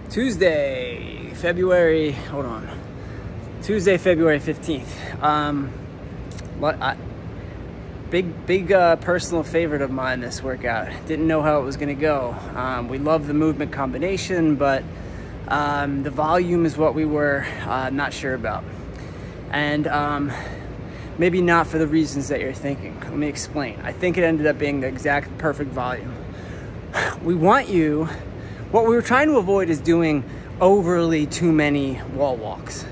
Tuesday, February 15th. Big personal favorite of mine, this workout. Didn't know how it was gonna go. We love the movement combination, but the volume is what we were not sure about. And maybe not for the reasons that you're thinking. Let me explain. I think it ended up being the exact perfect volume. What we were trying to avoid is doing overly too many wall walks.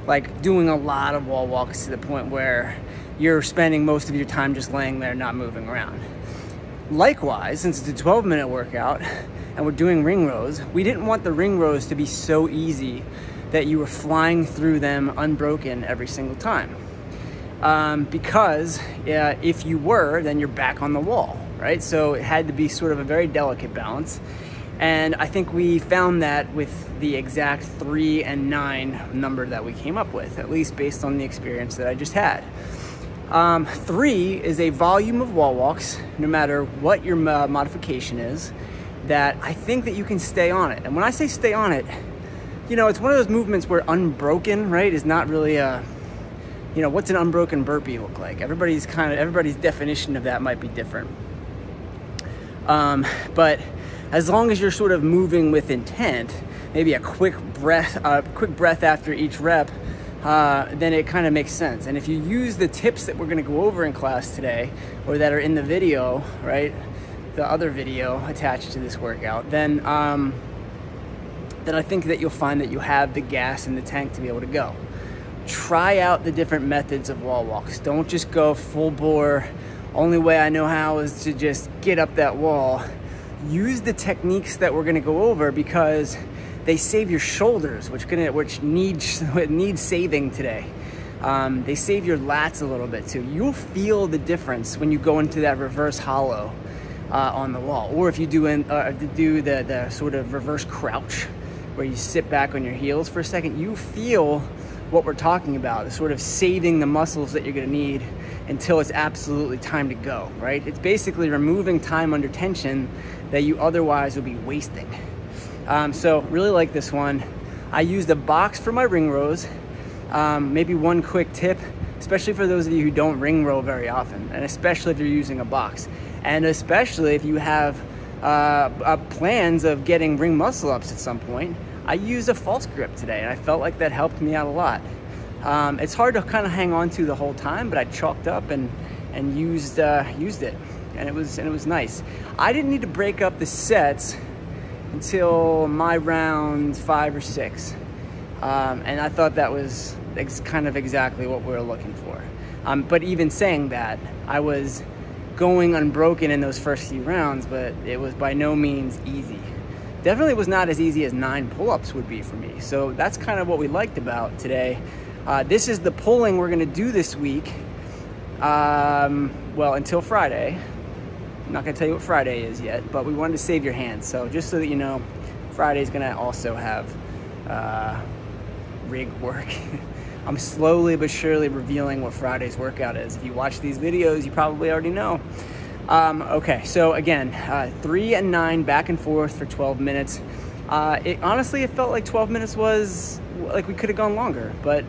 Like doing a lot of wall walks to the point where you're spending most of your time just laying there, not moving around. Likewise, since it's a 12-minute workout and we're doing ring rows, we didn't want the ring rows to be so easy that you were flying through them unbroken every single time. Because if you were, then you're back on the wall, right? So it had to be sort of a very delicate balance. And I think we found that with the exact 3 and 9 number that we came up with, at least based on the experience that I just had. 3 is a volume of wall walks, no matter what your modification is, that I think that you can stay on it. And when I say stay on it, you know, it's one of those movements where unbroken, right, is not really what's an unbroken burpee look like? Everybody's definition of that might be different. But as long as you're sort of moving with intent, maybe a quick breath after each rep, then it kind of makes sense. And if you use the tips that we're going to go over in class today, or that are in the video, right, the other video attached to this workout, then I think that you'll find that you have the gas in the tank to be able to go. Try out the different methods of wall walks. Don't just go full bore. Only way I know how is to just get up that wall. Use the techniques that we're gonna go over because they save your shoulders, which need saving today. They save your lats a little bit too. You'll feel the difference when you go into that reverse hollow on the wall, or if you do the sort of reverse crouch, where you sit back on your heels for a second. You feel what we're talking about, sort of saving the muscles that you're gonna need until it's absolutely time to go, right? It's basically removing time under tension that you otherwise would be wasting. So really like this one. I used a box for my ring rows. Maybe one quick tip, especially for those of you who don't ring row very often, and especially if you're using a box, and especially if you have plans of getting ring muscle ups at some point. I used a false grip today, and I felt like that helped me out a lot. It's hard to kind of hang on to the whole time, but I chalked up and used it, and it was nice. I didn't need to break up the sets until my round 5 or 6, and I thought that was kind of exactly what we were looking for. But even saying that, I was going unbroken in those first few rounds, but it was by no means easy. Definitely was not as easy as 9 pull-ups would be for me. So that's kind of what we liked about today. This is the pulling we're gonna do this week. Well, until Friday. I'm not gonna tell you what Friday is yet, but we wanted to save your hands. So just so that you know, Friday's gonna also have rig work. I'm slowly but surely revealing what Friday's workout is. If you watch these videos, you probably already know. Okay, so again, 3 and 9 back and forth for 12 minutes. Honestly, it felt like 12 minutes was like we could have gone longer, but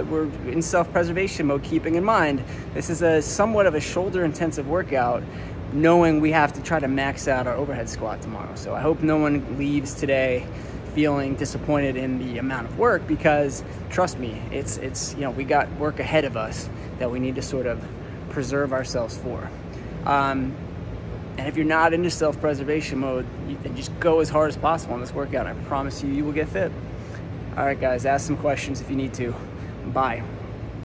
we're in self-preservation mode, keeping in mind this is somewhat of a shoulder-intensive workout, knowing we have to try to max out our overhead squat tomorrow. So I hope no one leaves today feeling disappointed in the amount of work, because trust me, it's we got work ahead of us that we need to sort of preserve ourselves for. And if you're not into self-preservation mode, then just go as hard as possible on this workout. I promise you will get fit. All right, guys, ask some questions if you need to. Bye.